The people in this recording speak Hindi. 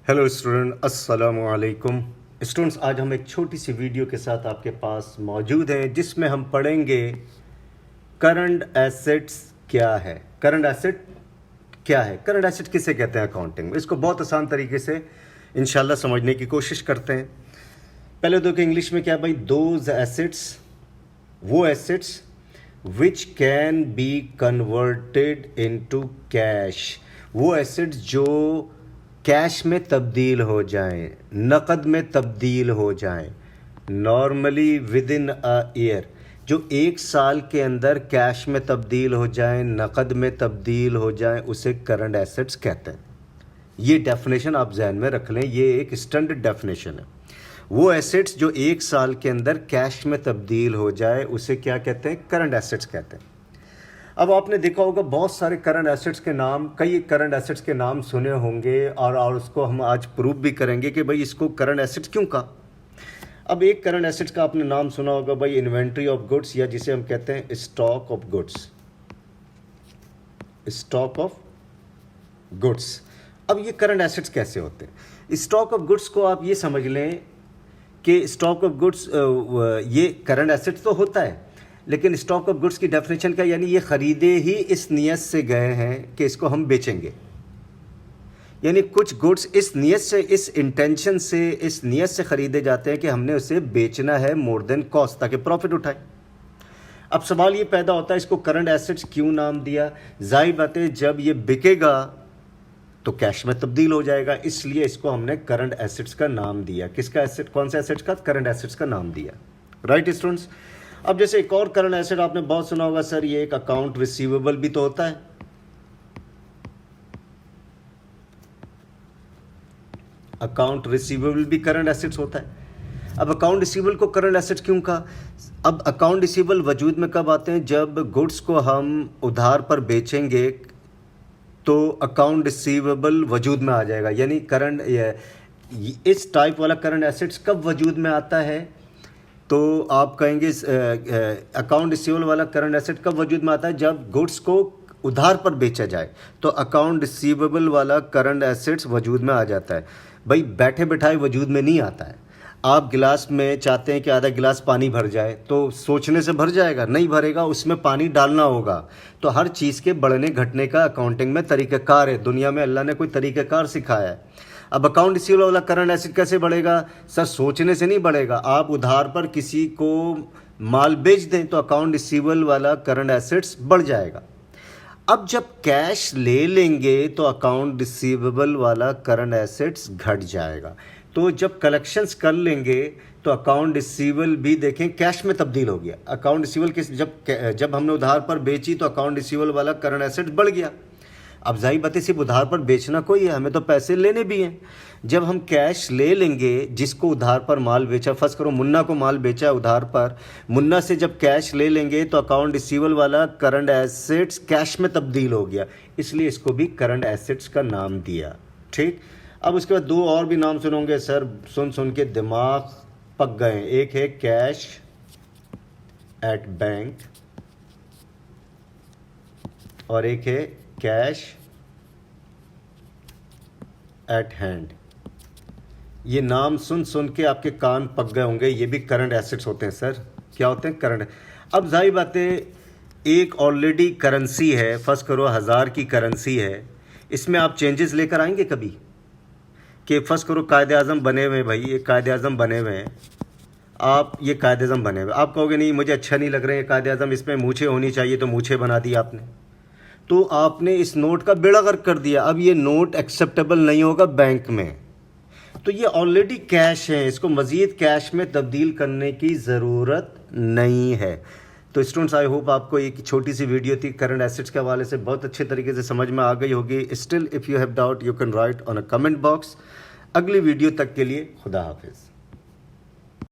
हेलो स्टूडेंट, अस्सलामु अलैकुम। स्टूडेंट्स, आज हम एक छोटी सी वीडियो के साथ आपके पास मौजूद हैं जिसमें हम पढ़ेंगे करंट एसेट्स क्या है। करंट एसेट क्या है, करंट एसेट किसे कहते हैं अकाउंटिंग में। इसको बहुत आसान तरीके से इंशाल्लाह समझने की कोशिश करते हैं। पहले तो कि इंग्लिश में क्या है भाई, दोज एसेट्स, वो assets which can be converted into cash, वो एसेट्स जो कैश में तब्दील हो जाएं, नकद में तब्दील हो जाएं, normally with in a year, जो एक साल के अंदर कैश में तब्दील हो जाएं, नकद में तब्दील हो जाएं, उसे करंट एसेट्स कहते हैं। ये डेफिनेशन आप जहन में रख लें, ये एक स्टैंडर्ड डेफिनेशन है। वो एसेट्स जो एक साल के अंदर कैश में तब्दील हो जाए उसे क्या कहते हैं, करंट एसेट्स कहते हैं। अब आपने देखा होगा बहुत सारे करंट एसेट्स के नाम, कई करंट एसेट्स के नाम सुने होंगे और उसको हम आज प्रूव भी करेंगे कि भाई इसको करंट एसेट्स क्यों कहा। अब एक करंट एसेट्स का आपने नाम सुना होगा भाई, इन्वेंट्री ऑफ गुड्स, या जिसे हम कहते हैं stock of goods, stock of goods. अब ये करंट एसेट्स कैसे होते हैं? स्टॉक ऑफ गुड्स को आप ये समझ लें कि स्टॉक ऑफ गुड्स ये करंट एसेट्स तो होता है, लेकिन स्टॉक ऑफ गुड्स की डेफिनेशन क्या, यानी ये ख़रीदे ही इस नियत से गए हैं कि इसको हम बेचेंगे। यानी कुछ गुड्स इस नियत से, इस इंटेंशन से, इस नियत से ख़रीदे जाते हैं कि हमने उसे बेचना है मोर देन कॉस्ट, ताकि प्रॉफिट उठाएं। अब सवाल ये पैदा होता है इसको करंट एसेट्स क्यों नाम दिया। जाहिर बात है जब ये बिकेगा तो कैश में तब्दील हो जाएगा, इसलिए इसको हमने करंट एसेट्स का नाम दिया। किसका एसेट, कौन सा एसेट्स का, करंट एसेट्स का नाम दिया। Right students. अब जैसे एक और करंट एसेट आपने बहुत सुना होगा सर, ये एक अकाउंट रिसीवेबल भी तो होता है। अकाउंट रिसीवेबल भी करंट एसेट्स होता है। अब अकाउंट रिसीवेबल को करंट एसेट क्यों कहा? अब अकाउंट रिसीवेबल वजूद में कब आते हैं, जब गुड्स को हम उधार पर बेचेंगे तो अकाउंट रिसीवेबल वजूद में आ जाएगा। यानी करंट, इस टाइप वाला करंट एसेट्स कब वजूद में आता है, तो आप कहेंगे अकाउंट रिसीवेबल वाला करंट एसेट कब वजूद में आता है, जब गुड्स को उधार पर बेचा जाए तो अकाउंट रिसीवेबल वाला करंट एसेट्स वजूद में आ जाता है। भाई बैठे बैठाए वजूद में नहीं आता है। आप गिलास में चाहते हैं कि आधा गिलास पानी भर जाए, तो सोचने से भर जाएगा? नहीं भरेगा, उसमें पानी डालना होगा। तो हर चीज़ के बढ़ने घटने का अकाउंटिंग में तरीक़ाकार है, दुनिया में अल्लाह ने कोई तरीक़ाकार सिखाया है। अब अकाउंट रिसीवेबल वाला करंट एसेट कैसे बढ़ेगा? सर सोचने से नहीं बढ़ेगा। आप उधार पर किसी को माल बेच दें तो अकाउंट रिसीवेबल वाला करंट एसेट्स बढ़ जाएगा। अब जब कैश ले लेंगे तो अकाउंट रिसीवेबल वाला करंट एसेट्स घट जाएगा। तो जब कलेक्शंस कर लेंगे तो अकाउंट रिसीवेबल भी देखें कैश में तब्दील हो गया। अकाउंट रिसीवेबल के जब हमने उधार पर बेची तो अकाउंट रिसीवेबल वाला करंट एसेट्स बढ़ गया। अब जाहिर बात है सिर्फ उधार पर बेचना कोई है, हमें तो पैसे लेने भी हैं। जब हम कैश ले लेंगे, जिसको उधार पर माल बेचा, फर्स्ट करो मुन्ना को माल बेचा उधार पर, मुन्ना से जब कैश ले लेंगे तो अकाउंट रिसीवेबल वाला करंट एसेट्स कैश में तब्दील हो गया, इसलिए इसको भी करंट एसेट्स का नाम दिया। ठीक। अब उसके बाद दो और भी नाम सुनोगे सर, सुन सुन के दिमाग पक गए। एक है कैश एट बैंक और एक है कैश एट हैंड। ये नाम सुन सुन के आपके कान पक गए होंगे, ये भी करंट एसेट्स होते हैं सर। क्या होते हैं? करंट। अब जाहिर बात है एक ऑलरेडी करेंसी है, फर्स्ट करो 1000 की करेंसी है, इसमें आप चेंजेस लेकर आएंगे कभी? कि फर्स्ट करो कायदे आज़म बने हुए हैं भाई, ये कायदे आज़म बने हुए हैं, आप ये कायदे आज़म बने हुए, आप कहोगे नहीं मुझे अच्छा नहीं लग रहे हैं कायदे आज़म, इसमें मूछें होनी चाहिए, तो मूछें बना दी आपने, तो आपने इस नोट का बेड़ा गर्क कर दिया। अब ये नोट एक्सेप्टेबल नहीं होगा बैंक में, तो ये ऑलरेडी कैश है, इसको मज़ीद कैश में तब्दील करने की ज़रूरत नहीं है। तो स्टूडेंट्स, आई होप आपको एक छोटी सी वीडियो थी करंट एसेट्स के हवाले से बहुत अच्छे तरीके से समझ में आ गई होगी। Still if you have doubt you can write on a comment box. अगली वीडियो तक के लिए खुदा हाफिज़।